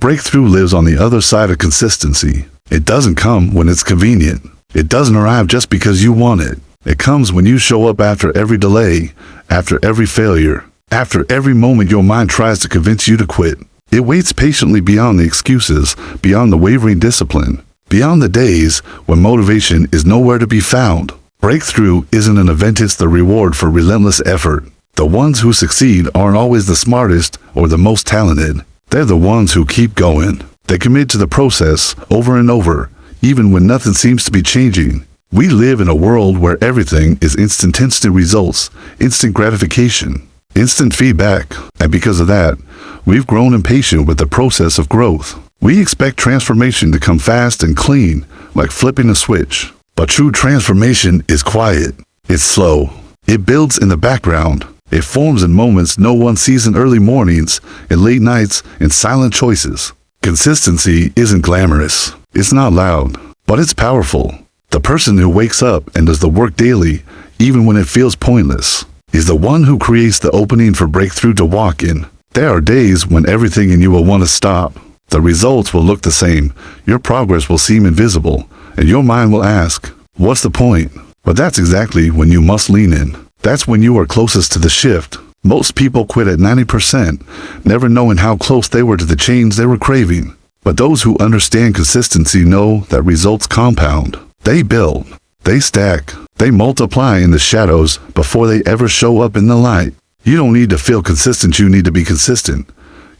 breakthrough lives on the other side of consistency. It doesn't come when it's convenient. It doesn't arrive just because you want it. It comes when you show up after every delay, after every failure, after every moment your mind tries to convince you to quit. It waits patiently beyond the excuses, beyond the wavering discipline, beyond the days when motivation is nowhere to be found. Breakthrough isn't an event, it's the reward for relentless effort. The ones who succeed aren't always the smartest or the most talented. They're the ones who keep going. They commit to the process over and over, even when nothing seems to be changing. We live in a world where everything is instant results, instant gratification, instant feedback, and because of that, we've grown impatient with the process of growth. We expect transformation to come fast and clean, like flipping a switch. But true transformation is quiet. It's slow. It builds in the background. It forms in moments no one sees, in early mornings, in late nights, in silent choices. Consistency isn't glamorous. It's not loud, but it's powerful. The person who wakes up and does the work daily, even when it feels pointless, is the one who creates the opening for breakthrough to walk in. There are days when everything in you will want to stop. The results will look the same. Your progress will seem invisible. And your mind will ask, what's the point? But that's exactly when you must lean in. That's when you are closest to the shift. Most people quit at 90%, never knowing how close they were to the change they were craving. But those who understand consistency know that results compound. They build, they stack, they multiply in the shadows before they ever show up in the light. You don't need to feel consistent, you need to be consistent.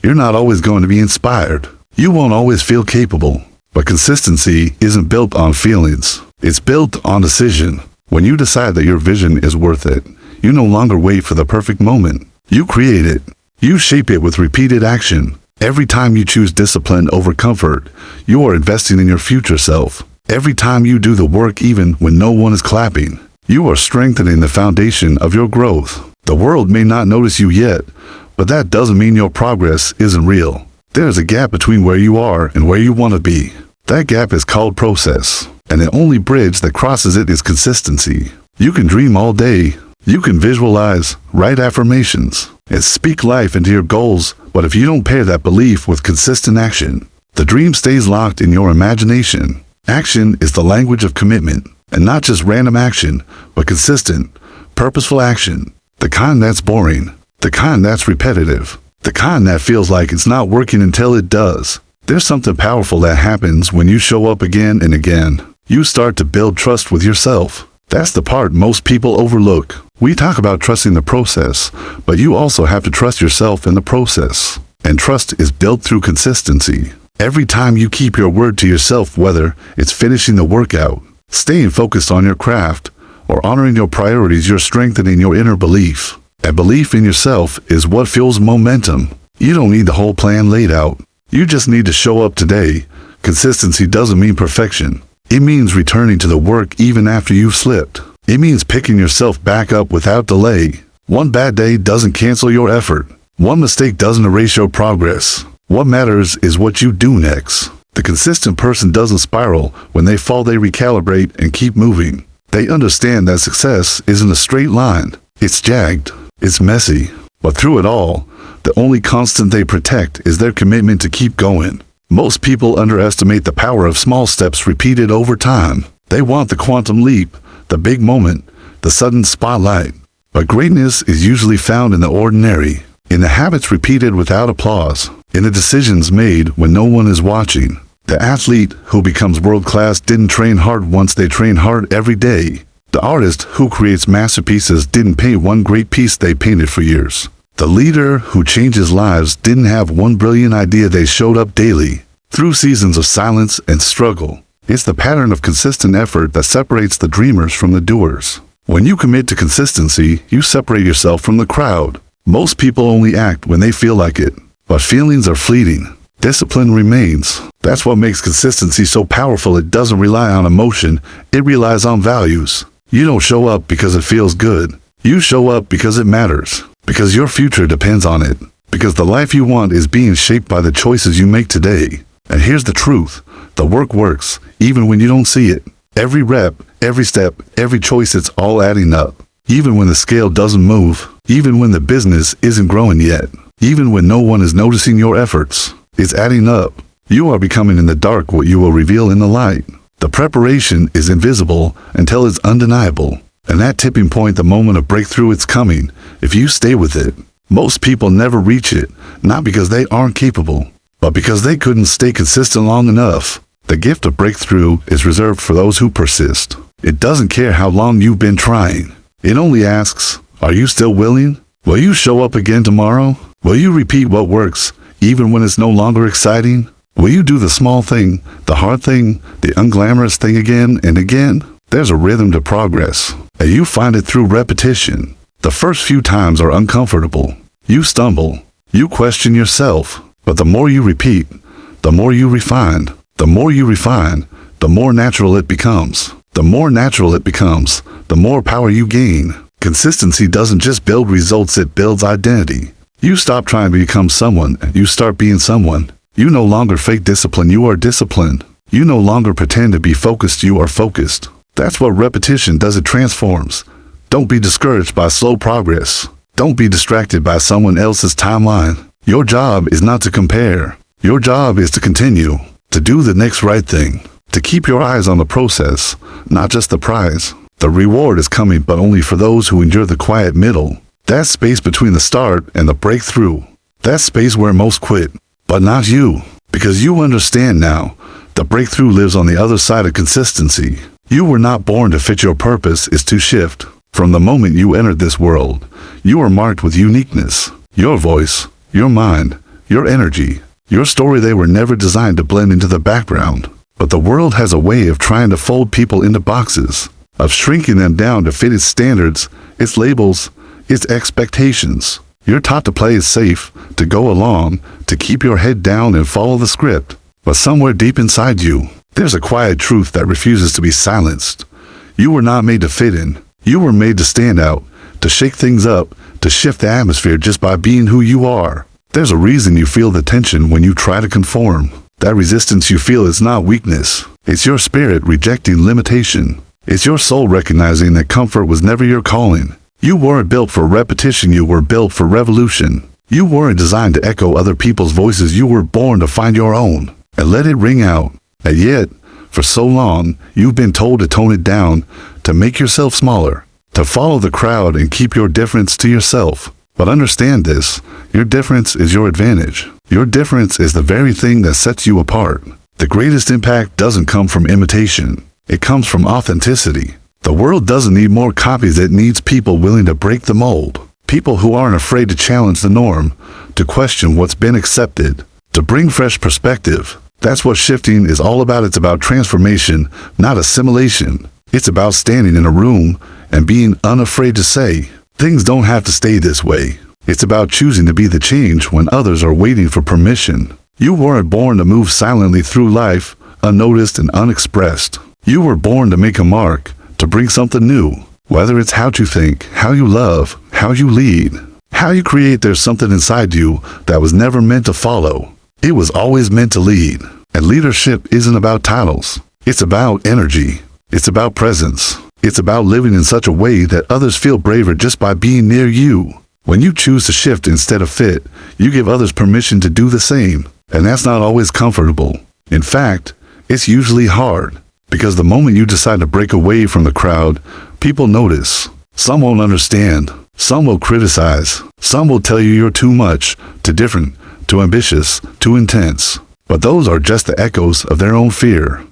You're not always going to be inspired. You won't always feel capable. But consistency isn't built on feelings. It's built on decision. When you decide that your vision is worth it, you no longer wait for the perfect moment. You create it. You shape it with repeated action. Every time you choose discipline over comfort, you are investing in your future self. Every time you do the work even when no one is clapping, you are strengthening the foundation of your growth. The world may not notice you yet, but that doesn't mean your progress isn't real. There's a gap between where you are and where you want to be. That gap is called process, and the only bridge that crosses it is consistency. You can dream all day, you can visualize, write affirmations, and speak life into your goals, but if you don't pair that belief with consistent action, the dream stays locked in your imagination. Action is the language of commitment, and not just random action, but consistent, purposeful action. The kind that's boring, the kind that's repetitive, the kind that feels like it's not working until it does. There's something powerful that happens when you show up again and again. You start to build trust with yourself. That's the part most people overlook. We talk about trusting the process, but you also have to trust yourself in the process. And trust is built through consistency. Every time you keep your word to yourself, whether it's finishing the workout, staying focused on your craft, or honoring your priorities, you're strengthening your inner belief. And belief in yourself is what fuels momentum. You don't need the whole plan laid out. You just need to show up today. Consistency doesn't mean perfection. It means returning to the work even after you've slipped. It means picking yourself back up without delay. One bad day doesn't cancel your effort. One mistake doesn't erase your progress. What matters is what you do next. The consistent person doesn't spiral. When they fall, they recalibrate and keep moving. They understand that success isn't a straight line. It's jagged. It's messy. But through it all, the only constant they protect is their commitment to keep going. Most people underestimate the power of small steps repeated over time. They want the quantum leap, the big moment, the sudden spotlight. But greatness is usually found in the ordinary, in the habits repeated without applause, in the decisions made when no one is watching. The athlete who becomes world-class didn't train hard once, they train hard every day. The artist who creates masterpieces didn't paint one great piece, they painted for years. The leader who changes lives didn't have one brilliant idea, they showed up daily, through seasons of silence and struggle. It's the pattern of consistent effort that separates the dreamers from the doers. When you commit to consistency, you separate yourself from the crowd. Most people only act when they feel like it, but feelings are fleeting. Discipline remains. That's what makes consistency so powerful. It doesn't rely on emotion, it relies on values. You don't show up because it feels good. You show up because it matters. Because your future depends on it. Because the life you want is being shaped by the choices you make today. And here's the truth. The work works, even when you don't see it. Every rep, every step, every choice, it's all adding up. Even when the scale doesn't move. Even when the business isn't growing yet. Even when no one is noticing your efforts. It's adding up. You are becoming in the dark what you will reveal in the light. The preparation is invisible until it's undeniable. And that tipping point, the moment of breakthrough, it's coming if you stay with it. Most people never reach it, not because they aren't capable, but because they couldn't stay consistent long enough. The gift of breakthrough is reserved for those who persist. It doesn't care how long you've been trying. It only asks, are you still willing? Will you show up again tomorrow? Will you repeat what works, even when it's no longer exciting? Will you do the small thing, the hard thing, the unglamorous thing again and again? There's a rhythm to progress, and you find it through repetition. The first few times are uncomfortable. You stumble. You question yourself. But the more you repeat, the more you refine. The more you refine, the more natural it becomes. The more natural it becomes, the more power you gain. Consistency doesn't just build results, it builds identity. You stop trying to become someone, and you start being someone. You no longer fake discipline, you are disciplined. You no longer pretend to be focused, you are focused. That's what repetition does, it transforms. Don't be discouraged by slow progress. Don't be distracted by someone else's timeline. Your job is not to compare. Your job is to continue, to do the next right thing, to keep your eyes on the process, not just the prize. The reward is coming, but only for those who endure the quiet middle. That space between the start and the breakthrough. That space where most quit, but not you, because you understand now. The breakthrough lives on the other side of consistency. You were not born to fit, your purpose is to shift. From the moment you entered this world, you are marked with uniqueness. Your voice, your mind, your energy, your story, they were never designed to blend into the background. But the world has a way of trying to fold people into boxes, of shrinking them down to fit its standards, its labels, its expectations. You're taught to play it safe, to go along, to keep your head down and follow the script. But somewhere deep inside you, there's a quiet truth that refuses to be silenced. You were not made to fit in. You were made to stand out, to shake things up, to shift the atmosphere just by being who you are. There's a reason you feel the tension when you try to conform. That resistance you feel is not weakness. It's your spirit rejecting limitation. It's your soul recognizing that comfort was never your calling. You weren't built for repetition, you were built for revolution. You weren't designed to echo other people's voices, you were born to find your own and let it ring out. And yet, for so long, you've been told to tone it down, to make yourself smaller, to follow the crowd and keep your difference to yourself. But understand this, your difference is your advantage. Your difference is the very thing that sets you apart. The greatest impact doesn't come from imitation. It comes from authenticity. The world doesn't need more copies, it needs people willing to break the mold. People who aren't afraid to challenge the norm, to question what's been accepted, to bring fresh perspective. That's what shifting is all about. It's about transformation, not assimilation. It's about standing in a room and being unafraid to say, things don't have to stay this way. It's about choosing to be the change when others are waiting for permission. You weren't born to move silently through life, unnoticed and unexpressed. You were born to make a mark, to bring something new. Whether it's how you think, how you love, how you lead, how you create, there's something inside you that was never meant to follow. It was always meant to lead. And leadership isn't about titles. It's about energy. It's about presence. It's about living in such a way that others feel braver just by being near you. When you choose to shift instead of fit, you give others permission to do the same. And that's not always comfortable. In fact, it's usually hard. Because the moment you decide to break away from the crowd, people notice. Some won't understand. Some will criticize. Some will tell you you're too much, too different, too ambitious, too intense. But those are just the echoes of their own fear.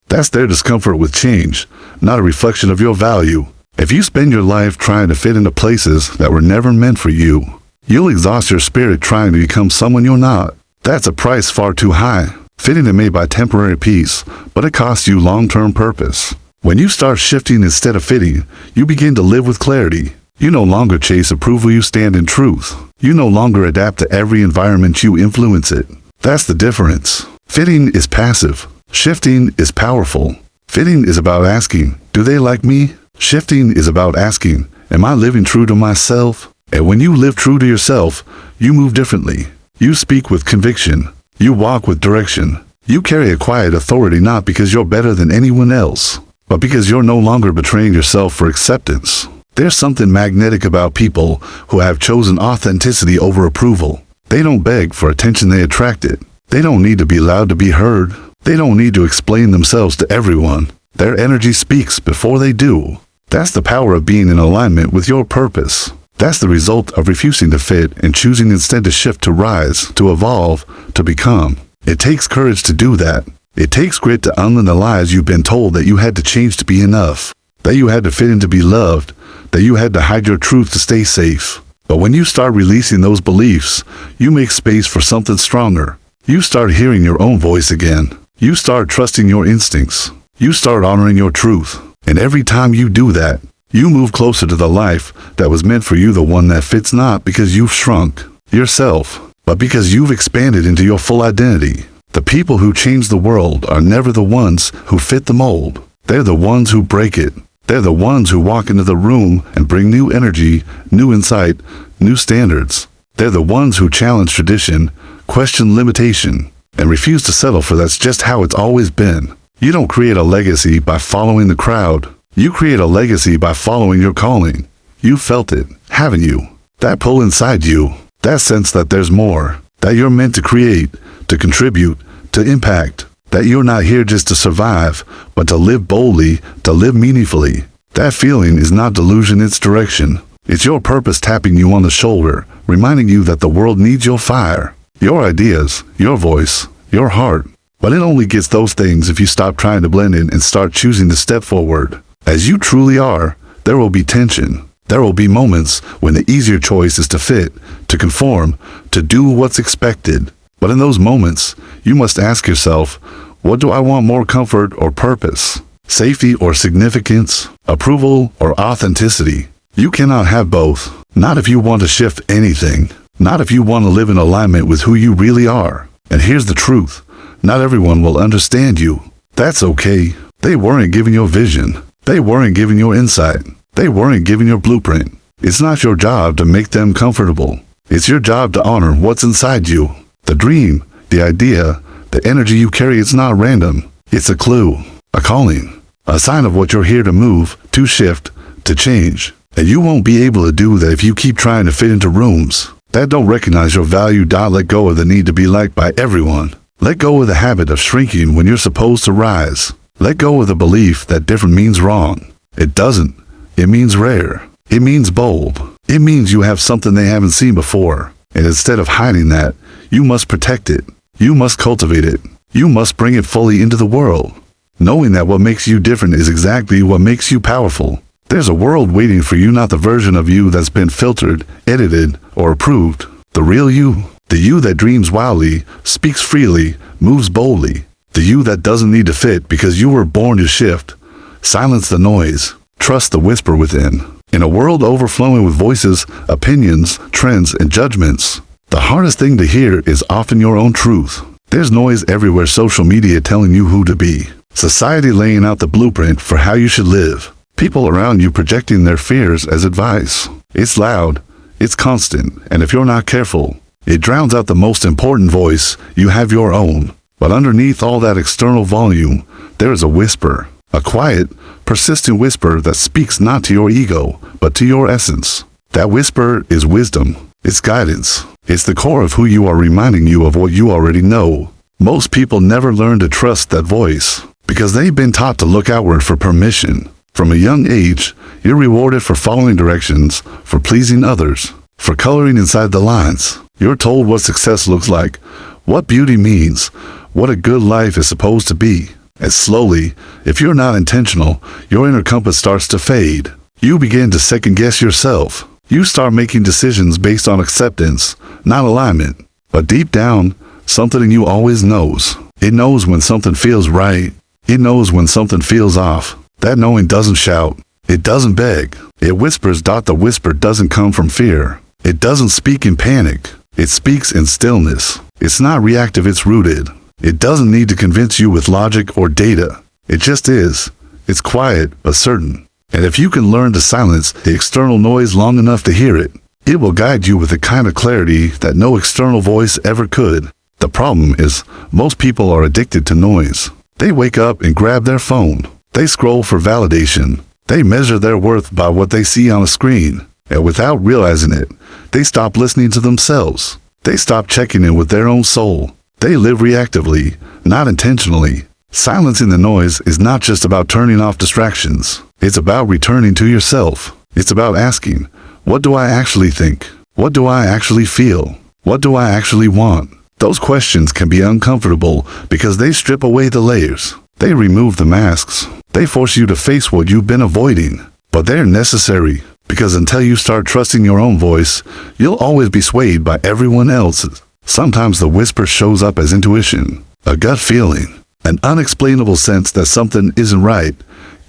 That's their discomfort with change, not a reflection of your value. If you spend your life trying to fit into places that were never meant for you, you'll exhaust your spirit trying to become someone you're not. That's a price far too high. Fitting is made by temporary peace, but it costs you long-term purpose. When you start shifting instead of fitting, you begin to live with clarity. You no longer chase approval, you stand in truth. You no longer adapt to every environment, you influence it. That's the difference. Fitting is passive. Shifting is powerful. Fitting is about asking, do they like me? Shifting is about asking, am I living true to myself? And when you live true to yourself, you move differently. You speak with conviction. You walk with direction. You carry a quiet authority, not because you're better than anyone else, but because you're no longer betraying yourself for acceptance. There's something magnetic about people who have chosen authenticity over approval. They don't beg for attention, they attract it. They don't need to be loud to be heard. They don't need to explain themselves to everyone. Their energy speaks before they do. That's the power of being in alignment with your purpose. That's the result of refusing to fit and choosing instead to shift, to rise, to evolve, to become. It takes courage to do that. It takes grit to unlearn the lies you've been told, that you had to change to be enough, that you had to fit in to be loved, that you had to hide your truth to stay safe. But when you start releasing those beliefs, you make space for something stronger. You start hearing your own voice again. You start trusting your instincts. You start honoring your truth. And every time you do that, you move closer to the life that was meant for you, the one that fits not because you've shrunk yourself, but because you've expanded into your full identity. The people who change the world are never the ones who fit the mold. They're the ones who break it. They're the ones who walk into the room and bring new energy, new insight, new standards. They're the ones who challenge tradition, question limitation, and refuse to settle for that's just how it's always been. You don't create a legacy by following the crowd. You create a legacy by following your calling. You felt it, haven't you? That pull inside you, that sense that there's more, that you're meant to create, to contribute, to impact, that you're not here just to survive, but to live boldly, to live meaningfully. That feeling is not delusion, it's direction. It's your purpose tapping you on the shoulder, reminding you that the world needs your fire, your ideas, your voice, your heart. But it only gets those things if you stop trying to blend in and start choosing to step forward. As you truly are, there will be tension. There will be moments when the easier choice is to fit, to conform, to do what's expected. But in those moments, you must ask yourself, what do I want more, comfort or purpose? Safety or significance? Approval or authenticity? You cannot have both. Not if you want to shift anything. Not if you want to live in alignment with who you really are. And here's the truth. Not everyone will understand you. That's okay. They weren't giving your vision. They weren't giving your insight. They weren't giving your blueprint. It's not your job to make them comfortable. It's your job to honor what's inside you. The dream, the idea, the energy you carry, it's not random. It's a clue, a calling, a sign of what you're here to move, to shift, to change. And you won't be able to do that if you keep trying to fit into rooms that don't recognize your value. Let go of the need to be liked by everyone. Let go of the habit of shrinking when you're supposed to rise. Let go of the belief that different means wrong. It doesn't. It means rare. It means bold. It means you have something they haven't seen before. And instead of hiding that, you must protect it. You must cultivate it. You must bring it fully into the world. Knowing that what makes you different is exactly what makes you powerful. There's a world waiting for you, not the version of you that's been filtered, edited, or approved. The real you. The you that dreams wildly, speaks freely, moves boldly. The you that doesn't need to fit because you were born to shift. Silence the noise. Trust the whisper within. In a world overflowing with voices, opinions, trends, and judgments, the hardest thing to hear is often your own truth. There's noise everywhere, social media telling you who to be, society laying out the blueprint for how you should live, people around you projecting their fears as advice. It's loud, it's constant, and if you're not careful, it drowns out the most important voice. You have your own. But underneath all that external volume, there is a whisper, a quiet, persistent whisper that speaks not to your ego, but to your essence. That whisper is wisdom. It's guidance. It's the core of who you are, reminding you of what you already know. Most people never learn to trust that voice because they've been taught to look outward for permission. From a young age, you're rewarded for following directions, for pleasing others, for coloring inside the lines. You're told what success looks like, what beauty means, what a good life is supposed to be. And slowly, if you're not intentional, your inner compass starts to fade. You begin to second-guess yourself. You start making decisions based on acceptance, not alignment. But deep down, something in you always knows. It knows when something feels right. It knows when something feels off. That knowing doesn't shout. It doesn't beg. It whispers. The whisper doesn't come from fear. It doesn't speak in panic. It speaks in stillness. It's not reactive, it's rooted. It doesn't need to convince you with logic or data. It just is. It's quiet, but certain. And if you can learn to silence the external noise long enough to hear it, it will guide you with the kind of clarity that no external voice ever could. The problem is, most people are addicted to noise. They wake up and grab their phone. They scroll for validation. They measure their worth by what they see on a screen. And without realizing it, they stop listening to themselves. They stop checking in with their own soul. They live reactively, not intentionally. Silencing the noise is not just about turning off distractions. It's about returning to yourself. It's about asking, what do I actually think? What do I actually feel? What do I actually want? Those questions can be uncomfortable because they strip away the layers. They remove the masks. They force you to face what you've been avoiding. But they're necessary, because until you start trusting your own voice, you'll always be swayed by everyone else's. Sometimes the whisper shows up as intuition, a gut feeling, an unexplainable sense that something isn't right,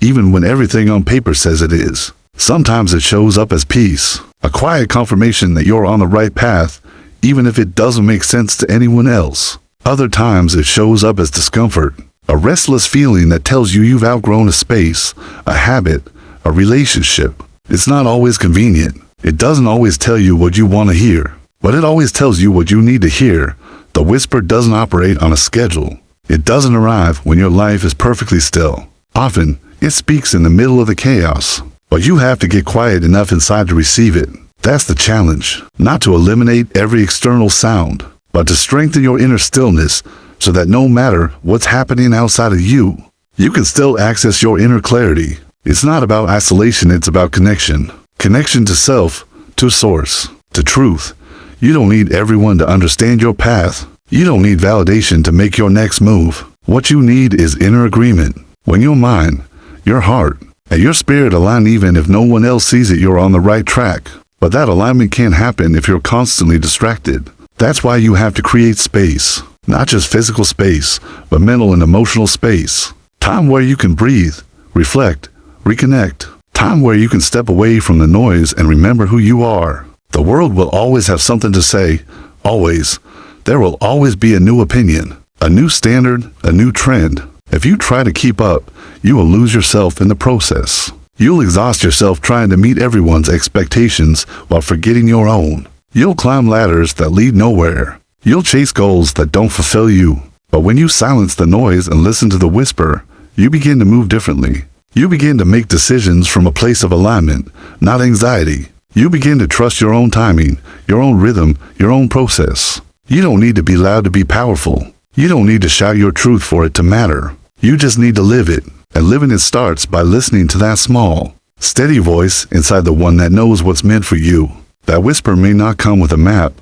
even when everything on paper says it is. Sometimes it shows up as peace, a quiet confirmation that you're on the right path, even if it doesn't make sense to anyone else. Other times it shows up as discomfort, a restless feeling that tells you you've outgrown a space, a habit, a relationship. It's not always convenient. It doesn't always tell you what you want to hear, but it always tells you what you need to hear. The whisper doesn't operate on a schedule. It doesn't arrive when your life is perfectly still. Often, it speaks in the middle of the chaos, but you have to get quiet enough inside to receive it. That's the challenge, not to eliminate every external sound, but to strengthen your inner stillness so that no matter what's happening outside of you, you can still access your inner clarity. It's not about isolation, it's about connection. Connection to self, to source, to truth. You don't need everyone to understand your path. You don't need validation to make your next move. What you need is inner agreement. When your mind, your heart, and your spirit align, even if no one else sees it, you're on the right track. But that alignment can't happen if you're constantly distracted. That's why you have to create space. Not just physical space, but mental and emotional space. Time where you can breathe, reflect, reconnect. Time where you can step away from the noise and remember who you are. The world will always have something to say. Always. There will always be a new opinion, a new standard, a new trend. If you try to keep up, you will lose yourself in the process. You'll exhaust yourself trying to meet everyone's expectations while forgetting your own. You'll climb ladders that lead nowhere. You'll chase goals that don't fulfill you. But when you silence the noise and listen to the whisper, you begin to move differently. You begin to make decisions from a place of alignment, not anxiety. You begin to trust your own timing, your own rhythm, your own process. You don't need to be loud to be powerful. You don't need to shout your truth for it to matter. You just need to live it. And living it starts by listening to that small, steady voice inside the one that knows what's meant for you. That whisper may not come with a map,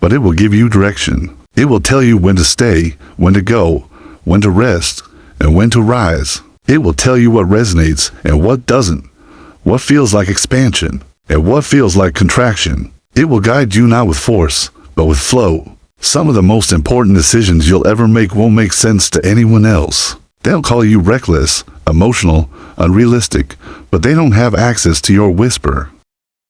but it will give you direction. It will tell you when to stay, when to go, when to rest, and when to rise. It will tell you what resonates and what doesn't, what feels like expansion and what feels like contraction. It will guide you not with force, but with flow. Some of the most important decisions you'll ever make won't make sense to anyone else. They'll call you reckless, emotional, unrealistic, but they don't have access to your whisper.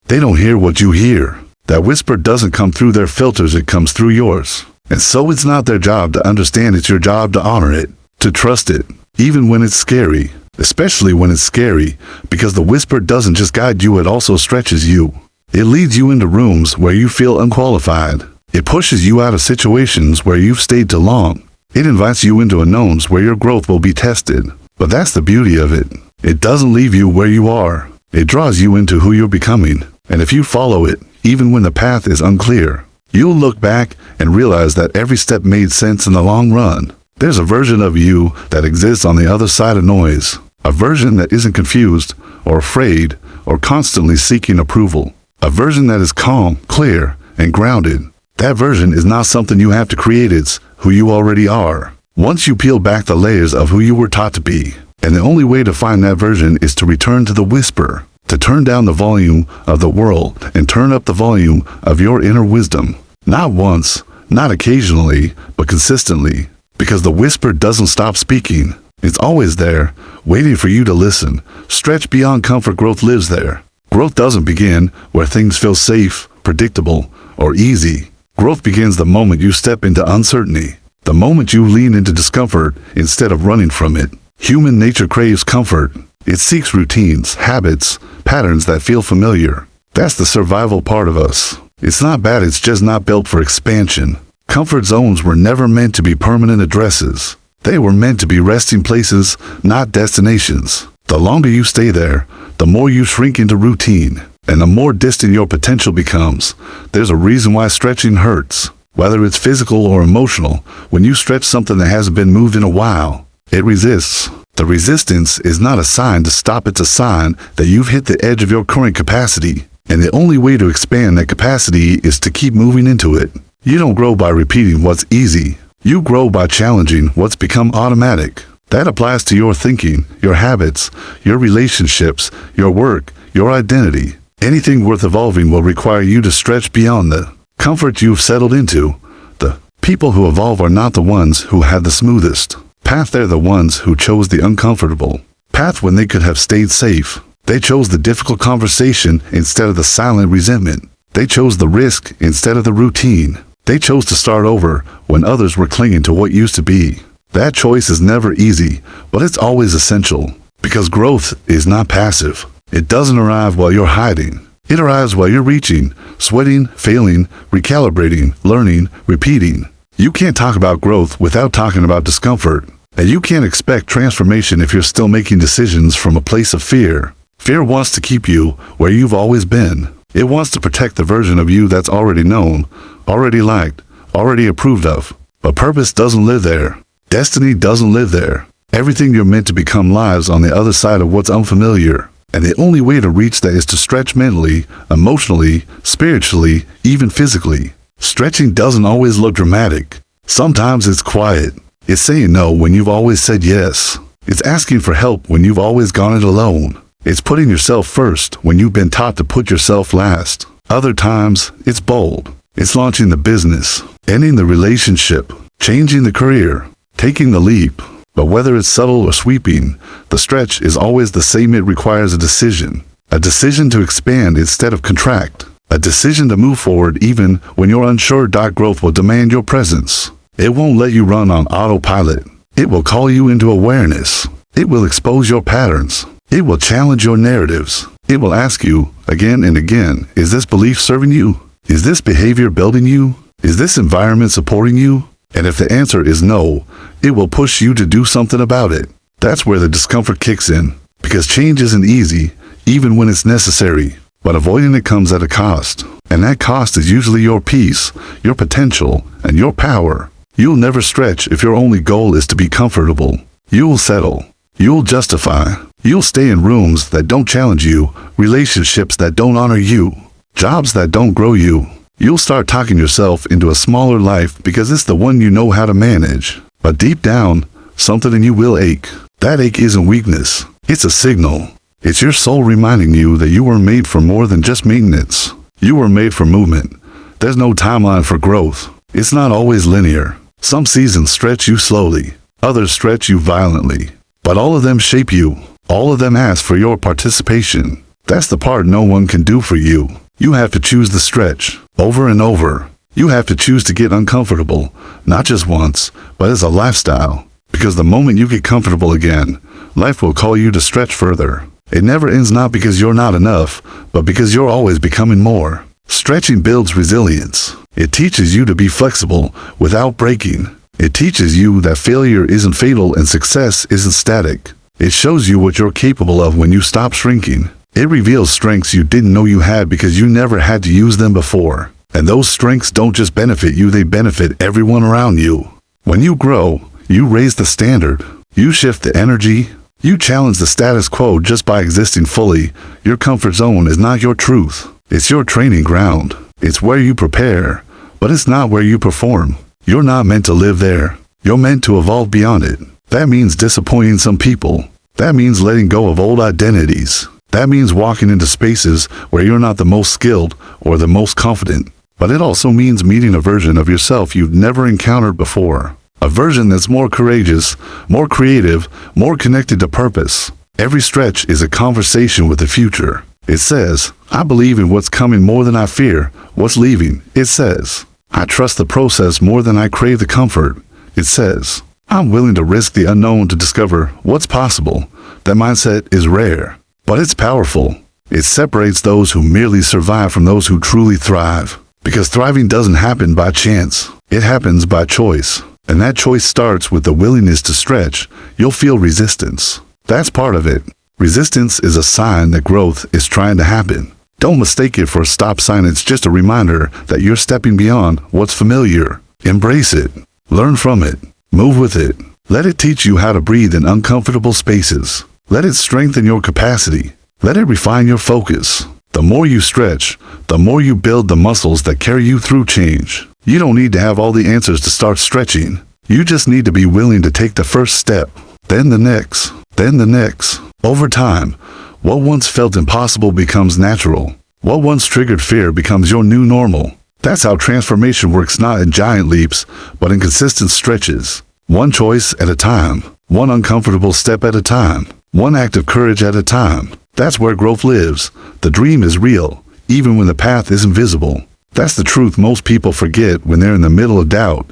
They don't hear what you hear. That whisper doesn't come through their filters, it comes through yours. And so it's not their job to understand, it's your job to honor it, to trust it, even when it's scary, especially when it's scary, because the whisper doesn't just guide you, it also stretches you. It leads you into rooms where you feel unqualified. It pushes you out of situations where you've stayed too long. It invites you into unknowns where your growth will be tested. But that's the beauty of it. It doesn't leave you where you are. It draws you into who you're becoming. And if you follow it, even when the path is unclear, you'll look back and realize that every step made sense in the long run. There's a version of you that exists on the other side of noise. A version that isn't confused or afraid or constantly seeking approval. A version that is calm, clear, and grounded. That version is not something you have to create, it's who you already are. Once you peel back the layers of who you were taught to be, and the only way to find that version is to return to the whisper, to turn down the volume of the world and turn up the volume of your inner wisdom. Not once, not occasionally, but consistently, because the whisper doesn't stop speaking. It's always there, waiting for you to listen. Stretch beyond comfort, growth lives there. Growth doesn't begin where things feel safe, predictable, or easy. Growth begins the moment you step into uncertainty, the moment you lean into discomfort instead of running from it. Human nature craves comfort. It seeks routines, habits, patterns that feel familiar. That's the survival part of us. It's not bad, it's just not built for expansion. Comfort zones were never meant to be permanent addresses. They were meant to be resting places, not destinations. The longer you stay there, the more you shrink into routine. And the more distant your potential becomes. There's a reason why stretching hurts. Whether it's physical or emotional, when you stretch something that hasn't been moved in a while, it resists. The resistance is not a sign to stop, it's a sign that you've hit the edge of your current capacity. And the only way to expand that capacity is to keep moving into it. You don't grow by repeating what's easy. You grow by challenging what's become automatic. That applies to your thinking, your habits, your relationships, your work, your identity. Anything worth evolving will require you to stretch beyond the comfort you've settled into. The people who evolve are not the ones who have the smoothest path. They're the ones who chose the uncomfortable path when they could have stayed safe. They chose the difficult conversation instead of the silent resentment. They chose the risk instead of the routine. They chose to start over when others were clinging to what used to be. That choice is never easy, but it's always essential, because growth is not passive. It doesn't arrive while you're hiding. It arrives while you're reaching, sweating, failing, recalibrating, learning, repeating. You can't talk about growth without talking about discomfort. And you can't expect transformation if you're still making decisions from a place of fear. Fear wants to keep you where you've always been. It wants to protect the version of you that's already known, already liked, already approved of. But purpose doesn't live there. Destiny doesn't live there. Everything you're meant to become lives on the other side of what's unfamiliar. And the only way to reach that is to stretch mentally, emotionally, spiritually, even physically. Stretching doesn't always look dramatic. Sometimes it's quiet. It's saying no when you've always said yes. It's asking for help when you've always gone it alone. It's putting yourself first when you've been taught to put yourself last. Other times, it's bold. It's launching the business, ending the relationship, changing the career, taking the leap. But whether it's subtle or sweeping, the stretch is always the same. It requires a decision to expand instead of contract, a decision to move forward even when you're unsure. Growth will demand your presence. It won't let you run on autopilot. It will call you into awareness. It will expose your patterns. It will challenge your narratives. It will ask you again and again, is this belief serving you? Is this behavior building you? Is this environment supporting you? And if the answer is no, it will push you to do something about it. That's where the discomfort kicks in, because change isn't easy, even when it's necessary. But avoiding it comes at a cost, and that cost is usually your peace, your potential, and your power. You'll never stretch if your only goal is to be comfortable. You'll settle. You'll justify. You'll stay in rooms that don't challenge you, relationships that don't honor you, jobs that don't grow you. You'll start talking yourself into a smaller life because it's the one you know how to manage. But deep down, something in you will ache. That ache isn't weakness. It's a signal. It's your soul reminding you that you were made for more than just maintenance. You were made for movement. There's no timeline for growth. It's not always linear. Some seasons stretch you slowly. Others stretch you violently. But all of them shape you. All of them ask for your participation. That's the part no one can do for you. You have to choose the stretch, over and over. You have to choose to get uncomfortable, not just once, but as a lifestyle. Because the moment you get comfortable again, life will call you to stretch further. It never ends, not because you're not enough, but because you're always becoming more. Stretching builds resilience. It teaches you to be flexible without breaking. It teaches you that failure isn't fatal and success isn't static. It shows you what you're capable of when you stop shrinking. It reveals strengths you didn't know you had because you never had to use them before. And those strengths don't just benefit you, they benefit everyone around you. When you grow, you raise the standard. You shift the energy. You challenge the status quo just by existing fully. Your comfort zone is not your truth. It's your training ground. It's where you prepare, but it's not where you perform. You're not meant to live there. You're meant to evolve beyond it. That means disappointing some people. That means letting go of old identities. That means walking into spaces where you're not the most skilled or the most confident. But it also means meeting a version of yourself you've never encountered before. A version that's more courageous, more creative, more connected to purpose. Every stretch is a conversation with the future. It says, I believe in what's coming more than I fear what's leaving. It says, I trust the process more than I crave the comfort. It says, I'm willing to risk the unknown to discover what's possible. That mindset is rare, but it's powerful. It separates those who merely survive from those who truly thrive. Because thriving doesn't happen by chance. It happens by choice. And that choice starts with the willingness to stretch. You'll feel resistance. That's part of it. Resistance is a sign that growth is trying to happen. Don't mistake it for a stop sign. It's just a reminder that you're stepping beyond what's familiar. Embrace it. Learn from it. Move with it. Let it teach you how to breathe in uncomfortable spaces. Let it strengthen your capacity. Let it refine your focus. The more you stretch, the more you build the muscles that carry you through change. You don't need to have all the answers to start stretching. You just need to be willing to take the first step, then the next, then the next. Over time, what once felt impossible becomes natural. What once triggered fear becomes your new normal. That's how transformation works, not in giant leaps, but in consistent stretches. One choice at a time. One uncomfortable step at a time. One act of courage at a time. That's where growth lives. The dream is real, even when the path isn't visible. That's the truth most people forget when they're in the middle of doubt,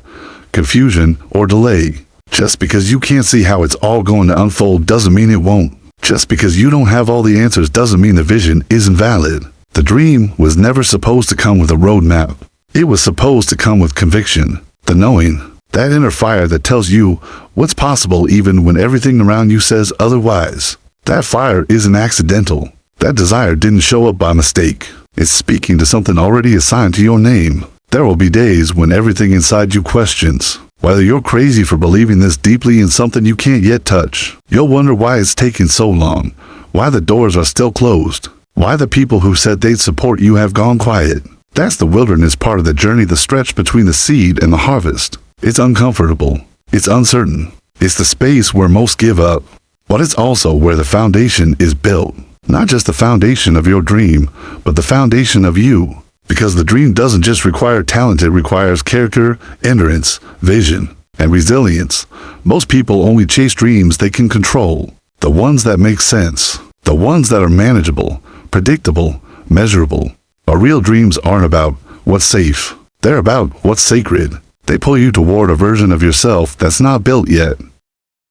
confusion, or delay. Just because you can't see how it's all going to unfold doesn't mean it won't. Just because you don't have all the answers doesn't mean the vision isn't valid. The dream was never supposed to come with a roadmap. It was supposed to come with conviction, the knowing, that inner fire that tells you what's possible even when everything around you says otherwise. That fire isn't accidental. That desire didn't show up by mistake. It's speaking to something already assigned to your name. There will be days when everything inside you questions whether you're crazy for believing this deeply in something you can't yet touch. You'll wonder why it's taking so long, why the doors are still closed, why the people who said they'd support you have gone quiet. That's the wilderness part of the journey, the stretch between the seed and the harvest. It's uncomfortable. It's uncertain. It's the space where most give up. But it's also where the foundation is built. Not just the foundation of your dream, but the foundation of you. Because the dream doesn't just require talent, it requires character, endurance, vision, and resilience. Most people only chase dreams they can control. The ones that make sense. The ones that are manageable, predictable, measurable. But real dreams aren't about what's safe. They're about what's sacred. They pull you toward a version of yourself that's not built yet.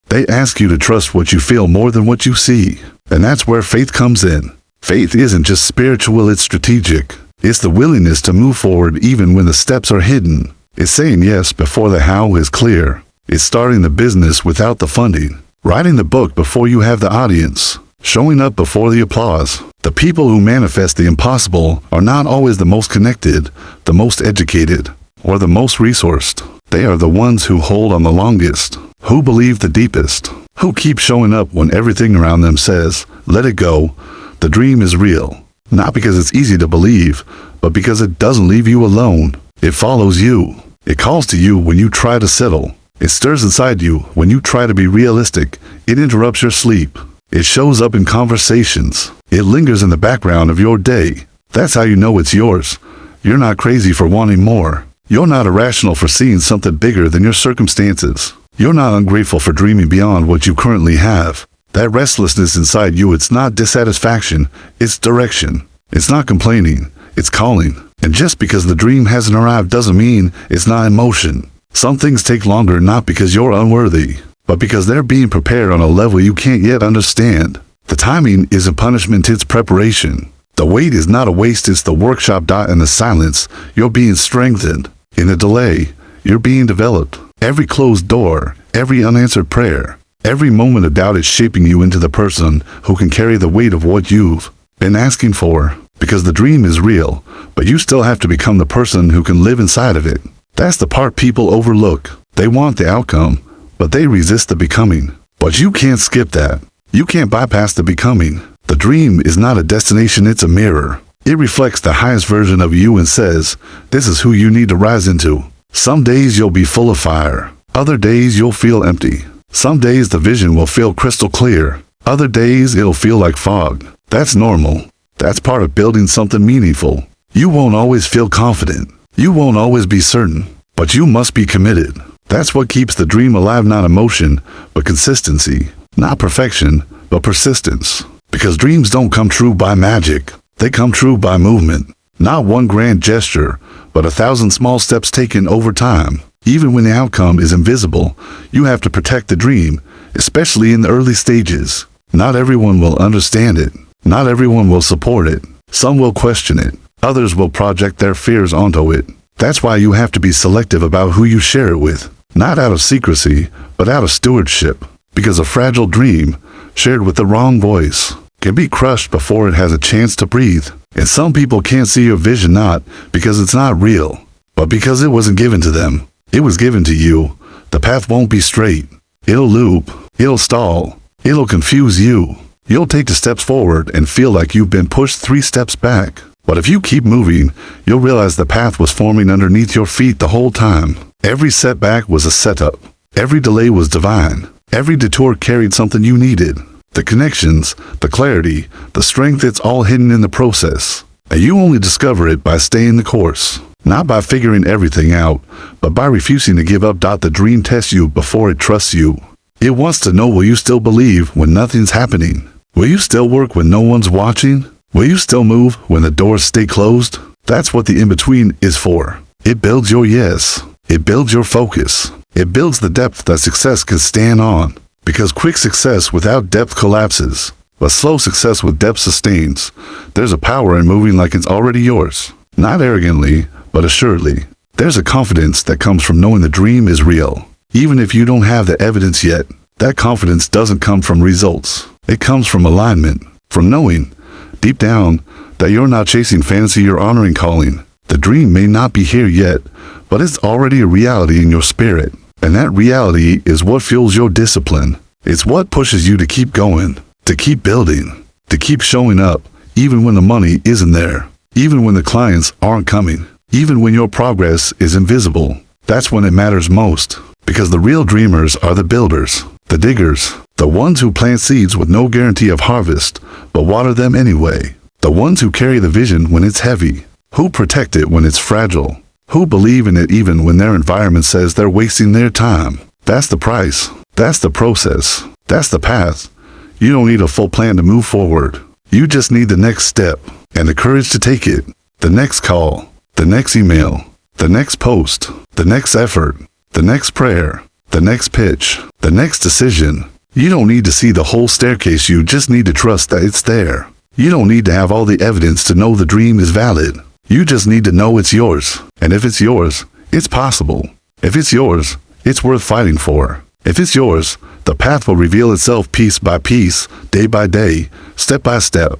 They ask you to trust what you feel more than what you see. And that's where faith comes in. Faith isn't just spiritual, it's strategic. It's the willingness to move forward even when the steps are hidden. It's saying yes before the how is clear. It's starting the business without the funding. Writing the book before you have the audience. Showing up before the applause. The people who manifest the impossible are not always the most connected, the most educated, or the most resourced. They are the ones who hold on the longest, who believe the deepest, who keep showing up when everything around them says, let it go. The dream is real. Not because it's easy to believe, but because it doesn't leave you alone. It follows you. It calls to you when you try to settle. It stirs inside you when you try to be realistic. It interrupts your sleep. It shows up in conversations. It lingers in the background of your day. That's how you know it's yours. You're not crazy for wanting more. You're not irrational for seeing something bigger than your circumstances. You're not ungrateful for dreaming beyond what you currently have. That restlessness inside you, it's not dissatisfaction, it's direction. It's not complaining, it's calling. And just because the dream hasn't arrived doesn't mean it's not in motion. Some things take longer not because you're unworthy, but because they're being prepared on a level you can't yet understand. The timing isn't punishment, it's preparation. The wait is not a waste, it's the workshop. In the silence, you're being strengthened. In the delay, you're being developed. Every closed door, every unanswered prayer, every moment of doubt is shaping you into the person who can carry the weight of what you've been asking for. Because the dream is real, but you still have to become the person who can live inside of it. That's the part people overlook. They want the outcome, but they resist the becoming. But you can't skip that. You can't bypass the becoming. The dream is not a destination, it's a mirror. It reflects the highest version of you and says, this is who you need to rise into. Some days you'll be full of fire. Other days you'll feel empty. Some days the vision will feel crystal clear. Other days it'll feel like fog. That's normal. That's part of building something meaningful. You won't always feel confident. You won't always be certain. But you must be committed. That's what keeps the dream alive, not emotion, but consistency. Not perfection, but persistence. Because dreams don't come true by magic. They come true by movement. Not one grand gesture, but 1,000 small steps taken over time. Even when the outcome is invisible, you have to protect the dream, especially in the early stages. Not everyone will understand it. Not everyone will support it. Some will question it. Others will project their fears onto it. That's why you have to be selective about who you share it with. Not out of secrecy, but out of stewardship. Because a fragile dream, shared with the wrong voice, can be crushed before it has a chance to breathe. And some people can't see your vision not because it's not real, but because it wasn't given to them. It was given to you. The path won't be straight. It'll loop. It'll stall. It'll confuse you. You'll take the steps forward and feel like you've been pushed 3 steps back. But if you keep moving, you'll realize the path was forming underneath your feet the whole time. Every setback was a setup. Every delay was divine. Every detour carried something you needed. The connections, the clarity, the strength, it's all hidden in the process. And you only discover it by staying the course. Not by figuring everything out, but by refusing to give up. The dream tests you before it trusts you. It wants to know, will you still believe when nothing's happening? Will you still work when no one's watching? Will you still move when the doors stay closed? That's what the in-between is for. It builds your yes. It builds your focus. It builds the depth that success can stand on. Because quick success without depth collapses, but slow success with depth sustains. There's a power in moving like it's already yours. Not arrogantly, but assuredly. There's a confidence that comes from knowing the dream is real. Even if you don't have the evidence yet, that confidence doesn't come from results. It comes from alignment, from knowing, deep down, that you're not chasing fantasy, you're honoring calling. The dream may not be here yet, but it's already a reality in your spirit. And that reality is what fuels your discipline. It's what pushes you to keep going, to keep building, to keep showing up, even when the money isn't there, even when the clients aren't coming, even when your progress is invisible. That's when it matters most. Because the real dreamers are the builders, the diggers, the ones who plant seeds with no guarantee of harvest, but water them anyway. The ones who carry the vision when it's heavy, who protect it when it's fragile, who believe in it even when their environment says they're wasting their time. That's the price. That's the process. That's the path. You don't need a full plan to move forward. You just need the next step and the courage to take it. The next call, the next email, the next post, the next effort, the next prayer, the next pitch, the next decision. You don't need to see the whole staircase. You just need to trust that it's there. You don't need to have all the evidence to know the dream is valid. You just need to know it's yours. And if it's yours, it's possible. If it's yours, it's worth fighting for. If it's yours, the path will reveal itself piece by piece, day by day, step by step.